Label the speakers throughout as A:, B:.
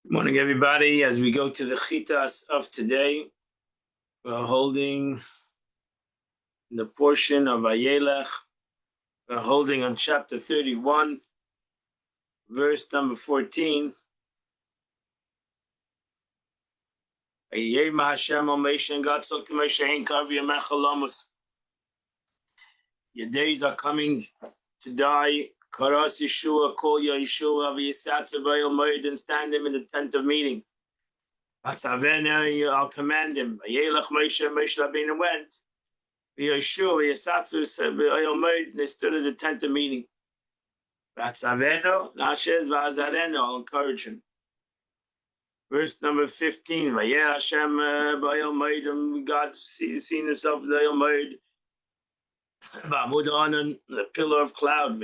A: Good morning, everybody. As we go to the Chitas of today, we're holding the portion of Vayelech. We're holding on chapter 31, verse number 14. God spoke to Moshe, your days are coming to die. Karas Yeshua, call your Yeshua, and stand him in the tent of meeting. I'll command him. Moshe Rabbeinu went. Yeshua, Yesatsu said, they stood at the tent of meeting. I'll encourage him. Verse number 15. God seen himself in the the pillar of cloud. And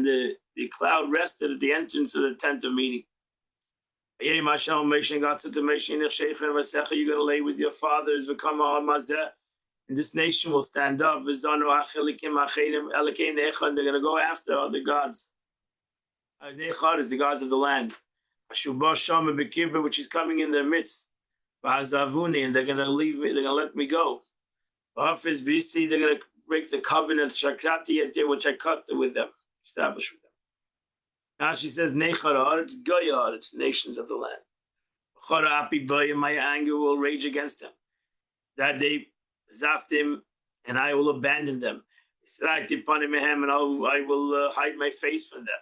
A: the cloud rested at the entrance of the tent of meeting. You're going to lay with your fathers, and this nation will stand up. And they're going to go after other gods. Nechad is the gods of the land. Which is coming in their midst. And they're going to leave me, they're going to let me go. They're going to break the covenant which I cut with them, established with them. Now she says, Nechad, it's Goya, it's nations of the land. My anger will rage against them. That day, Zaftim, and I will abandon them. And I will hide my face from them.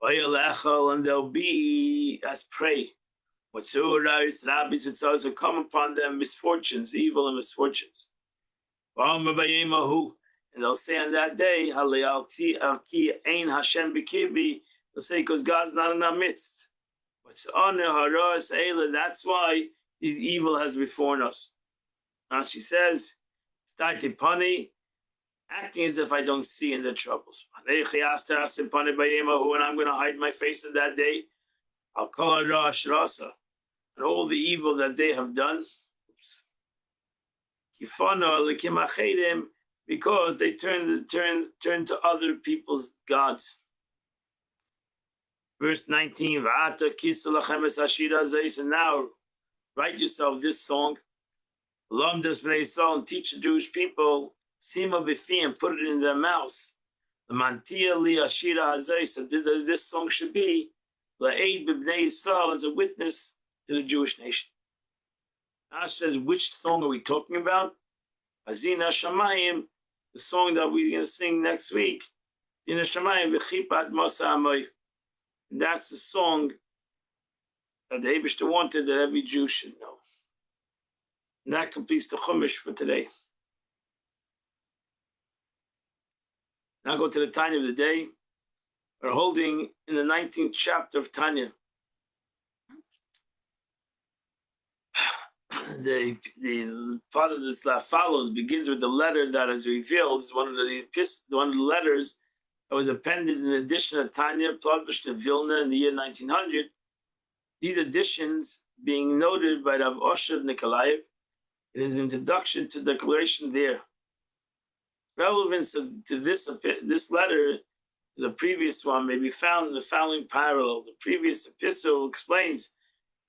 A: And they'll be as prey. So come upon them misfortunes, evil and misfortunes. And they'll say on that day, they'll say, because God's not in our midst. That's why his evil has befallen us. Now she says, acting as if I don't see in the troubles. And I'm going to hide my face in that day. I'll call it Rosh Rasa. And all the evil that they have done. Because they turn to other people's gods. Verse 19. And now write yourself this song. And teach the Jewish people. Sima Bifi, and put it in their mouths. The Mantia Li Ashira Hazay. So this song should be La'ed B'bnei Yisrael as a witness to the Jewish nation. Ash says, which song are we talking about? Azina Shamayim, the song that we're going to sing next week. Azina Shamayim V'chipat Mosa Amoy. That's the song that the Eibishter wanted that every Jew should know. And that completes the Chumash for today. Now go to the Tanya of the day. We're holding in the 19th chapter of Tanya. The part of this follows begins with the letter that is revealed. It's one of the letters that was appended in addition to Tanya, published in Vilna in the year 1900. These additions being noted by Rav Osher Nikolaev in his introduction to the declaration there. Relevance to this letter, the previous one, may be found in the following parallel. The previous epistle explains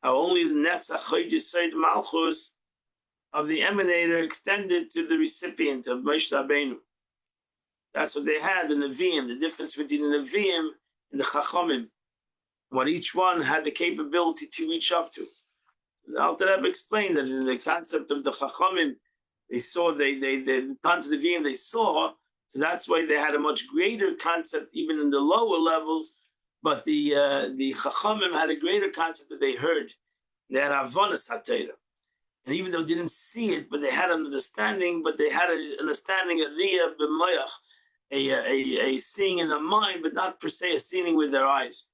A: how only the Netzach Chayid Malchus of the emanator extended to the recipient of Moshe Rabbeinu. That's what they had, the Nevi'im, the difference between the Nevi'im and the Chachamim, what each one had the capability to reach up to. The Alter Rebbe explained that in the concept of the Chachamim, they saw, the Nevi'im they saw, so that's why they had a much greater concept even in the lower levels, but the Chachamim had a greater concept that they heard. They had Avonas HaTorah. And even though they didn't see it, but they had an understanding, but they had an understanding of Riyah B'Moyach, a seeing in the mind, but not per se a seeing with their eyes.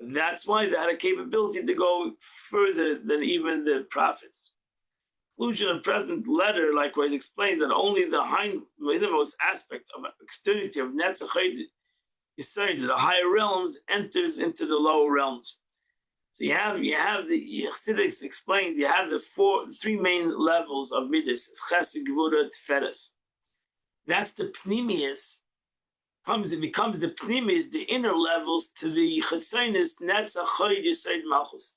A: That's why they had a capability to go further than even the prophets. Conclusion of the present letter likewise explains that only the hindmost aspect of externity of Netzach Yisrael, the higher realms, enters into the lower realms. So you have the Chassidus explains you have the three main levels of midas: Chesed, Gevura, Tiferes. That's the pnimius it becomes the pnimis, the inner levels, to the chetzonis netzach chayid yesod malchus.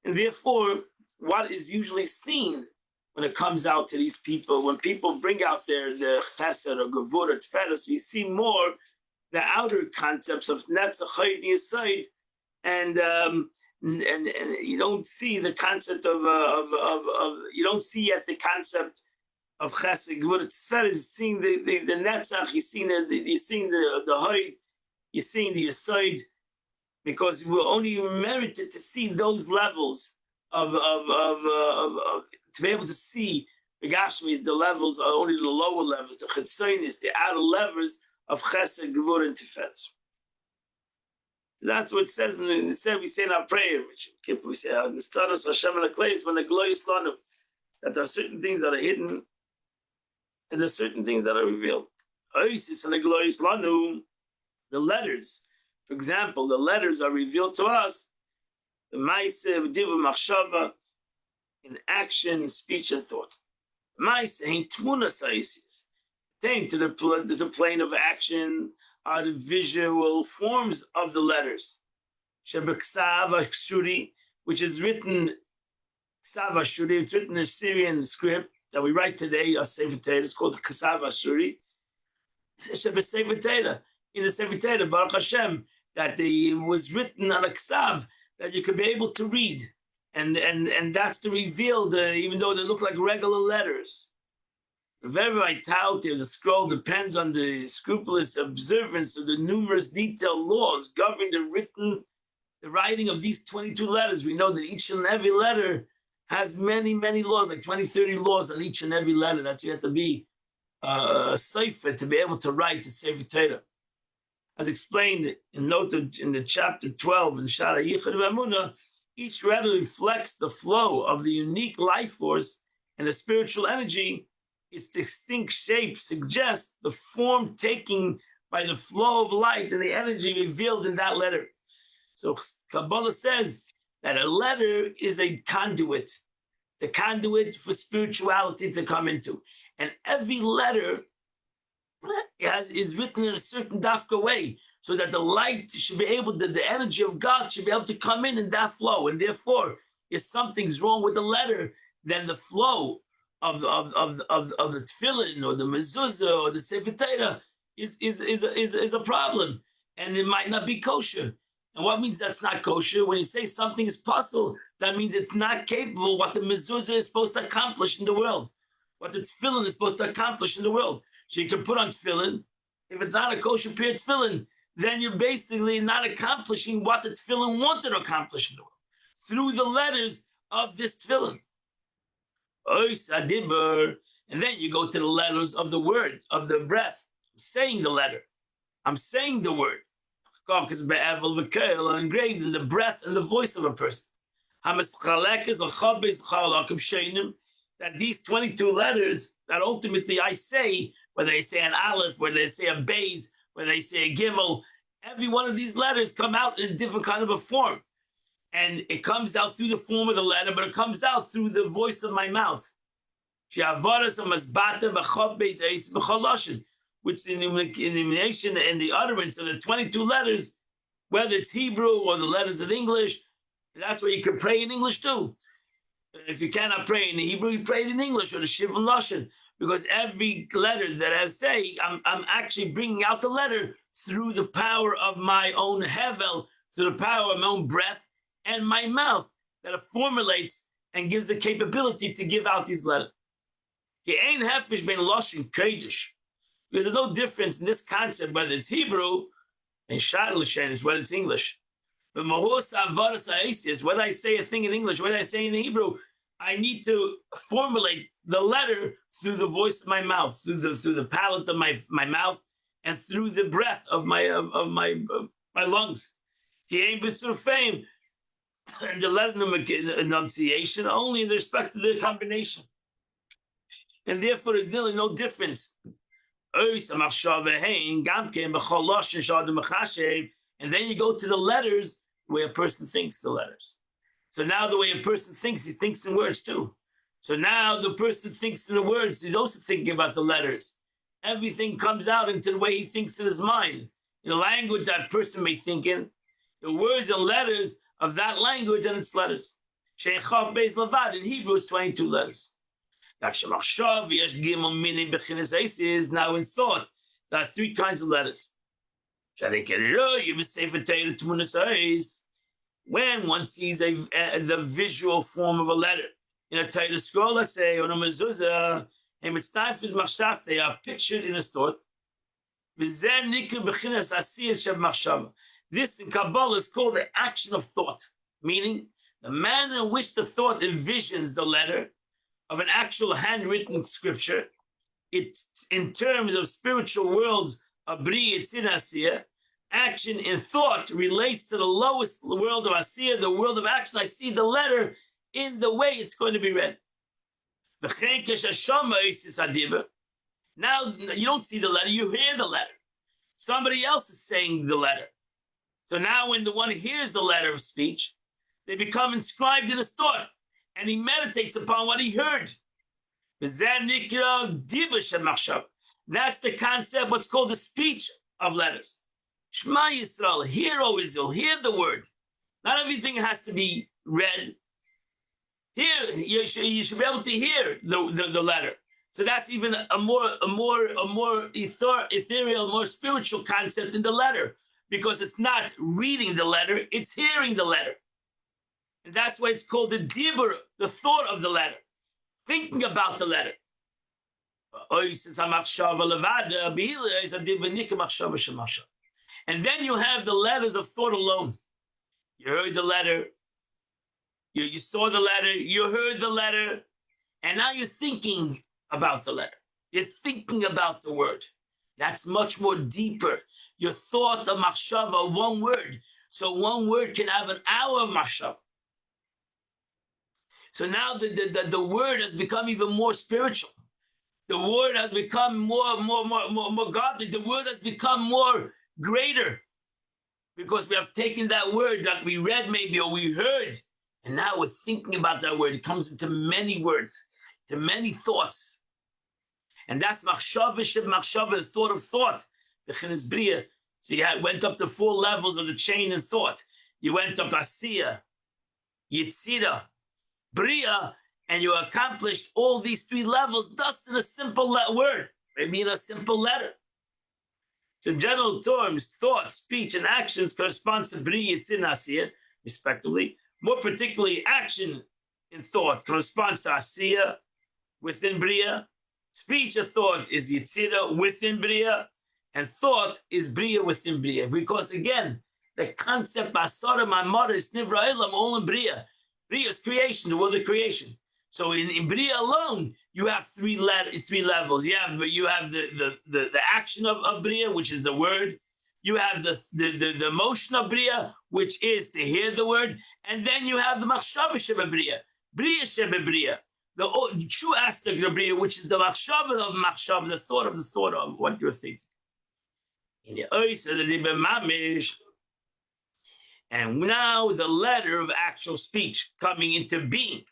A: And therefore, what is usually seen when it comes out to these people, when people bring out their chesed or gevur or tefillah, you see more the outer concepts of netzach chayid yesod, and you don't see the concept of you don't see yet the concept of chesed gevur tefillah. You're seeing the netzach, you're seeing the hoid, you're seeing the yesod, because we're only merited to see those levels of to be able to see the Gashmis, the levels are only the lower levels, the Chetzonis, the outer levels of Chesed, Gevur, and Tiferet. So that's what it says we say in our prayer, we say, when the glorious Lanu, that there are certain things that are hidden and there are certain things that are revealed. Oisis and the glorious Lanu, the letters, for example, the letters are revealed to us, the Maise, Diva, Machshava, in action, speech, and thought. Maise ain't Tmuna Saisis. Attain to the plane of action are the visual forms of the letters. Shebeksav Ashuri, which is written, Ksav Ashuri, it's written in Syrian script that we write today, a Sefer Torah, it's called Ksav Ashuri. Sefer Torah, in the Sefer Torah, Baruch Hashem, that it was written on a Ksav that you could be able to read. And that's to reveal, even though they look like regular letters. Very vitality of the scroll depends on the scrupulous observance of the numerous detailed laws governing the writing of these 22 letters. We know that each and every letter has many, many laws, like 20, 30 laws on each and every letter. That you have to be a sefer to be able to write the Sefer Torah. As explained in the chapter 12 in Shara Yichud V'Amunah, each letter reflects the flow of the unique life force and the spiritual energy. Its distinct shape suggests the form taken by the flow of light and the energy revealed in that letter. So Kabbalah says that a letter is a conduit, the conduit for spirituality to come into. And every letter is written in a certain dafka way, so that the light should be able, the energy of God should be able to come in that flow. And therefore, if something's wrong with the letter, then the flow of the tefillin or the mezuzah or the Sefer Torah is a problem, and it might not be kosher. And what means that's not kosher? When you say something is puzzle, that means it's not capable of what the mezuzah is supposed to accomplish in the world, what the tefillin is supposed to accomplish in the world. So you can put on tefillin. If it's not a kosher pure tefillin, then you're basically not accomplishing what the tefillin wanted to accomplish in the world through the letters of this tefillin. And then you go to the letters of the word, of the breath. I'm saying the letter. I'm saying the word. Engraved in the breath and the voice of a person. That these 22 letters that ultimately I say, whether they say an aleph, whether they say a beis, whether they say a gimel, every one of these letters come out in a different kind of a form. And it comes out through the form of the letter, but it comes out through the voice of my mouth. Which the illumination and the utterance of the 22 letters, whether it's Hebrew or the letters of English, that's where you can pray in English too. If you cannot pray in Hebrew, you pray it in English or the Shivon Lashon, because every letter that I say, I'm actually bringing out the letter through the power of my own hevel, through the power of my own breath and my mouth that it formulates and gives the capability to give out these letters. Because there's no difference in this concept whether it's Hebrew and Shadlishen, whether it's English. But when I say a thing in English, when I say in Hebrew, I need to formulate the letter through the voice of my mouth, through the palate of my mouth, and through the breath of my lungs. And the letter enunciation only in respect to the combination. And therefore, there's really no difference. And then you go to the letters, the way a person thinks the letters. So now the way a person thinks, he thinks in words too. So now the person thinks in the words, he's also thinking about the letters. everything comes out into the way he thinks in his mind, in the language that person may think in, the words and letters of that language and its letters. Shein Chav Beis Levad in Hebrew is 22 letters. Now in thought, there are three kinds of letters. When one sees the visual form of a letter in a Torah scroll, let's say, on a mezuzah, they are pictured in a thought. This in Kabbalah is called the action of thought, meaning the manner in which the thought envisions the letter of an actual handwritten scripture. It's in terms of spiritual worlds of Bri Yitzir Asiyah. Action in thought relates to the lowest world of Asiyah, the world of action. I see the letter in the way it's going to be read. Now you don't see the letter, you hear the letter. Somebody else is saying the letter. So now when the one hears the letter of speech, they become inscribed in his thought, and he meditates upon what he heard. That's the concept, what's called the speech of letters. Shema Yisrael, hear, O Israel, hear the word. Not everything has to be read. Here, you should be able to hear the letter. So that's even a more ethereal, more spiritual concept in the letter, because it's not reading the letter, it's hearing the letter. And that's why it's called the dibur, the thought of the letter, thinking about the letter. And then you have the letters of thought alone. You heard the letter, you saw the letter, you heard the letter, and now you're thinking about the letter. You're thinking about the word. That's much more deeper. Your thought of machshava, one word. So one word can have an hour of machshava. So now the word has become even more spiritual. The word has become more godly. The word has become more greater, because we have taken that word that we read maybe or we heard, and now we're thinking about that word. It comes into many words, to many thoughts. And that's machshava sheb machshava, the thought of thought. B'chinas bria. So you went up to 4 levels of the chain in thought. You went up Asiya, Yitzira, Bria, and you accomplished all these 3 levels just in a simple word, maybe in a simple letter. So in general terms, thought, speech, and actions correspond to Bria, Yitzira, Asiya, respectively. More particularly, action in thought corresponds to Asiya within Bria. Speech or thought is Yitzira within Bria. And thought is Bria within Bria. Because again, the concept Basara, my mother, is Nivra Elam, all in Bria. Bria is creation, the world of creation. So in Bria alone, you have 3 levels. You have the action of Bria, which is the word. You have the motion of Bria, which is to hear the word. And then you have the Machshava Sheba Bria, Bria Sheba Bria, the true aspect of Bria, which is the Machshava of Machshava, the thought of what you're thinking. And now the letter of actual speech coming into being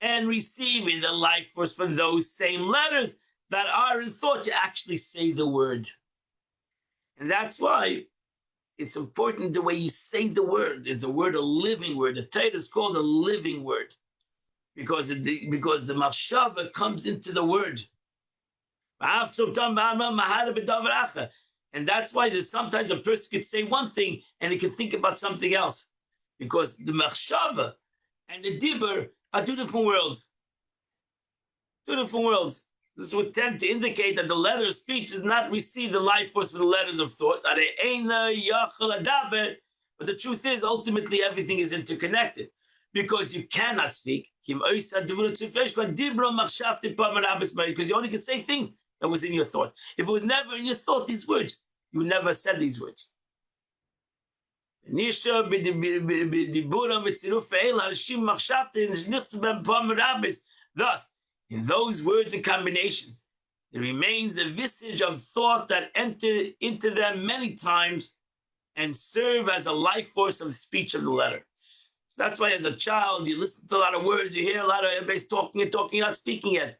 A: and receiving the life force from those same letters that are in thought to actually say the word. And that's why it's important the way you say the word. Is the word a living word? The Torah is called a living word because the machshava comes into the word. And that's why sometimes a person could say one thing and he can think about something else, because the machshava and the dibur are 2 different worlds. 2 different worlds. This would tend to indicate that the letter of speech does not receive the life force from the letters of thought. But the truth is, ultimately, everything is interconnected, because you cannot speak. Because you only can say things that was in your thought. If it was never in your thought, these words, you would never have said these words. Thus, in those words and combinations, there remains the visage of thought that entered into them many times and serve as a life force of the speech of the letter. So that's why as a child, you listen to a lot of words, you hear a lot of everybody's talking and talking, you're not speaking yet.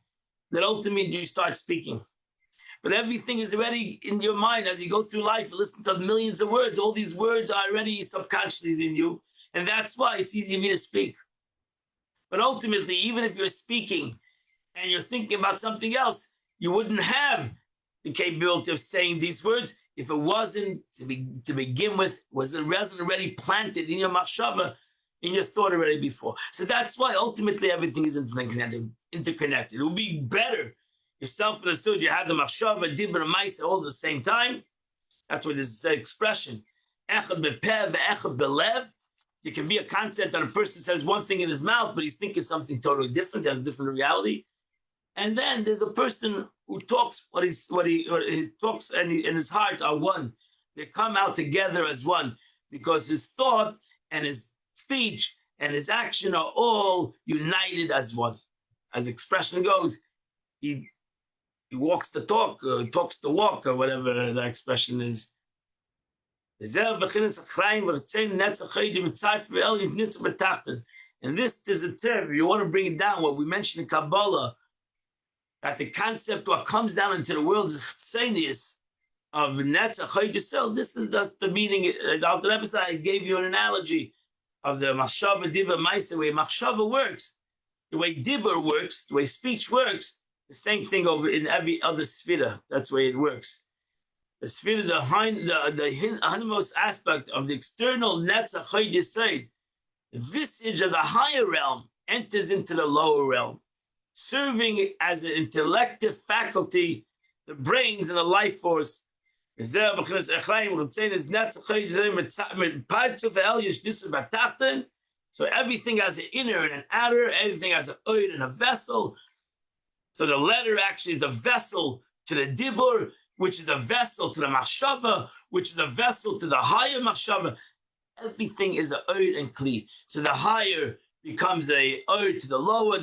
A: Then ultimately you start speaking. but everything is already in your mind as you go through life. Listen to millions of words. All these words are already subconsciously in you, and that's why it's easy for me to speak. But ultimately, even if you're speaking and you're thinking about something else, you wouldn't have the capability of saying these words if it wasn't to begin with, wasn't already planted in your machshava, in your thought already before. So that's why ultimately everything is interconnected. It would be better if self-understood, you have the machshava, dibur, and maisa all at the same time. That's what this expression, echad bepeh ve'echad belev. It can be a concept that a person says one thing in his mouth, but he's thinking something totally different, has a different reality. And then there's a person who talks he talks and his heart are one. They come out together as one because his thought and his speech and his action are all united as one. As the expression goes, he walks the talk, or talks the walk, or whatever the expression is. And this is a term, you want to bring it down, what we mentioned in Kabbalah, that the concept what comes down into the world is chtzenius of netzach chayil. This is the meaning. The Alter Rebbe said, I gave you an analogy of the machshava dibur maisa, the way machshava works, the way dibur works, the way speech works. The same thing over in every other sfira. That's the way it works. The sfira, the hinmost aspect of the external netzach chayil, the visage of the higher realm enters into the lower realm, serving as an intellective faculty, the brains and the life force. So everything has an inner and an outer, everything has an oid and a vessel. So the letter actually is a vessel to the dibur, which is a vessel to the machshava, which is a vessel to the higher machshava. Everything is an oid and kli. So the higher becomes a oid to the lower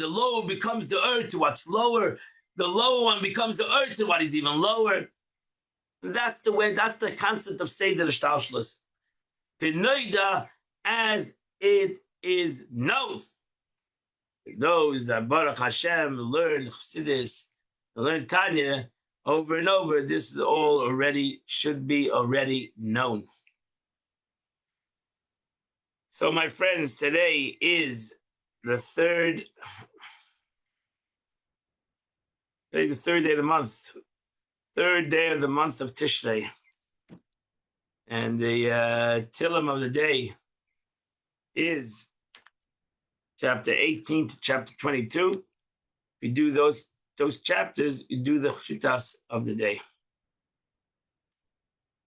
A: becomes the oid to what's lower, the lower one becomes the oid to what is even lower. And that's the way, that's the concept of Seder Shtalshlus. Pinoida, as it is known. Those that Baruch Hashem learn Chassidus, learn Tanya over and over, this is all already, should be already known. So my friends, today is the third day of the month, third day of the month of Tishrei. And the Tillim of the day is chapter 18 to chapter 22. If you do those chapters, you do the Chitas of the day.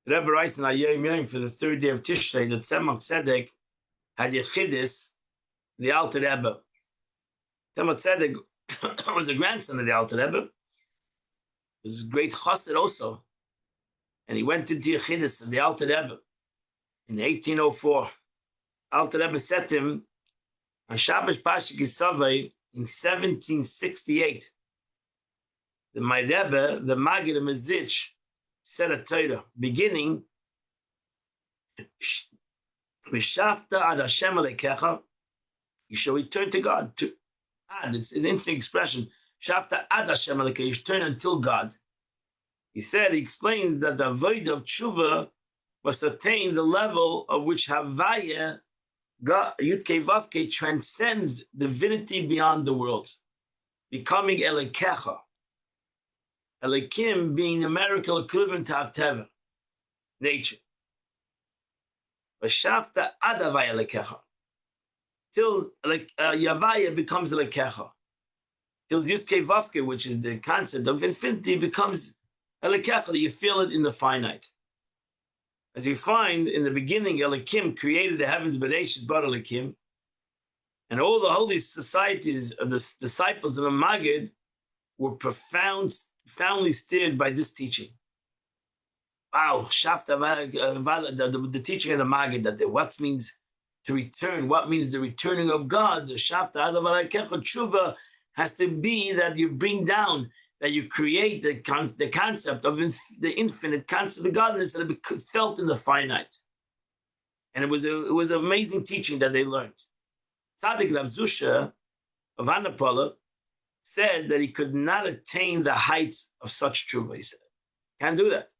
A: The Rebbe writes in Ayom Yom for the third day of Tishrei that Tzemach Tzedek had Yechidus, the Alter Rebbe. Tzemach Tzedek was a grandson of the Alter Rebbe. He was a great chassid also. And he went into Yechidus of the Alter Rebbe in 1804. Alter Rebbe said to him, on Shabbos Pashik Yisavai in 1768, my Rebbe, the Maggid of Mezritch, said a Torah, beginning, V'shafta ad Hashem alekecha, you shall return to God. It's an interesting expression. Shafta ad Hashem alekecha, you should turn until God. He explains that the avodah of tshuva was to attain the level of which Havaya, God, Yudke Vavke, transcends divinity beyond the world, becoming Elekecha. Elekim being the numerical equivalent to Havteva, nature. V'shafta ad Havaya Elekecha, till Yavaya becomes Elekecha, till Yudke Vavke, which is the concept of infinity, becomes Elekecha. You feel it in the finite. As you find in the beginning, Elikim created the heavens, Bereshit bar Elikim, and all the holy societies of the disciples of the Maggid were profoundly stirred by this teaching. Wow, Shafta, the teaching of the Maggid, that what means to return, what means the returning of God, the Shafta, Tshuva has to be that you bring down, that you create the concept of the infinite concept of godliness that is felt in the finite. And it was an amazing teaching that they learned. Tzaddik Rav Zusha of Annapolis said that he could not attain the heights of such tshuva, he said. Can't do that.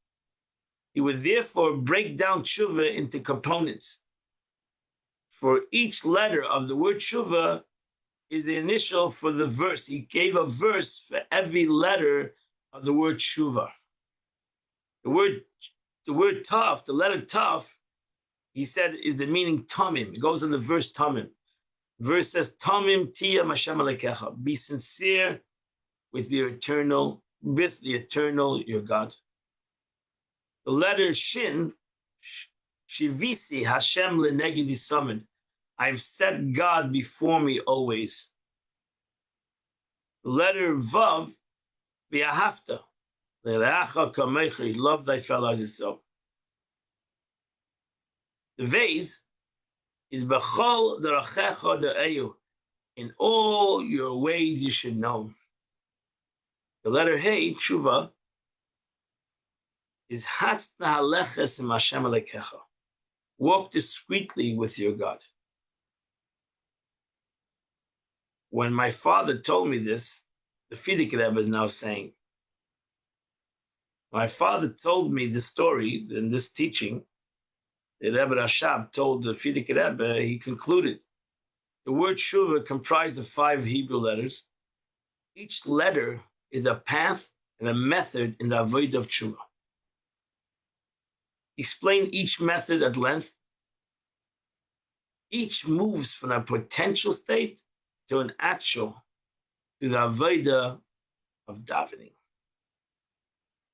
A: He would therefore break down tshuva into components. For each letter of the word tshuva is the initial for the verse. He gave a verse for every letter of the word tshuva. The word taf, the letter taf, he said is the meaning tamim. It goes in the verse tamim. Verse says, Tamim tia Hashem alekecha. Be sincere with the eternal, your God. The letter shin, shivisi Hashem lenegedi samin. I've set God before me always. The letter vav, v'ahavta. Le'reacha kamecha. Love thy fellow as yourself. The vase is b'chol derachecha de'eyu. In all your ways you should know. The letter hey, tshuva, is hatz nahaleches im Hashem alekecha. Walk discreetly with your God. When my father told me this, the Frierdiker Rebbe is now saying, my father told me the story in this teaching. The Rebbe Rashab told the Frierdiker Rebbe, he concluded, the word tshuva comprised of 5 Hebrew letters. Each letter is a path and a method in the avodah of tshuva. Explain each method at length. Each moves from a potential state to an actual, to the avodah of davening.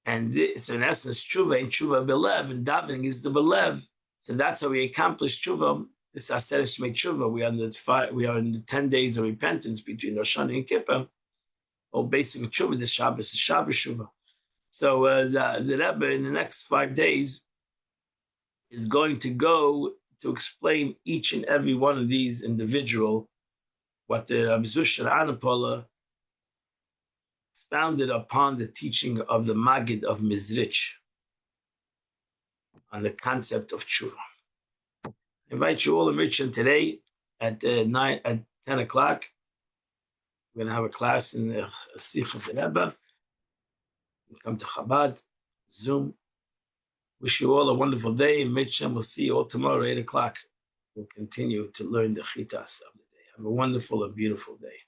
A: And this, in essence, tshuva and tshuva belev, and davening is the belev. So that's how we accomplish tshuva. This Aseret Shmei Tshuva. We are in the 10 days of repentance between Rosh Hashanah and Kippur. Or basically tshuva, the Shabbos is Shabbos Tshuva. So the Rebbe in the next 5 days is going to go to explain each and every one of these individual, what the Rabbi Zusha Anapola expounded upon the teaching of the Maggid of Mizrich on the concept of tshuva. I invite you all to Mirchan today at 10 o'clock. We're going to have a class in the Sikh of the Rebbe. Come to Chabad, Zoom. Wish you all a wonderful day. Mirchan, we'll see you all tomorrow at 8 o'clock. We'll continue to learn the Chitas of the day. Have a wonderful and beautiful day.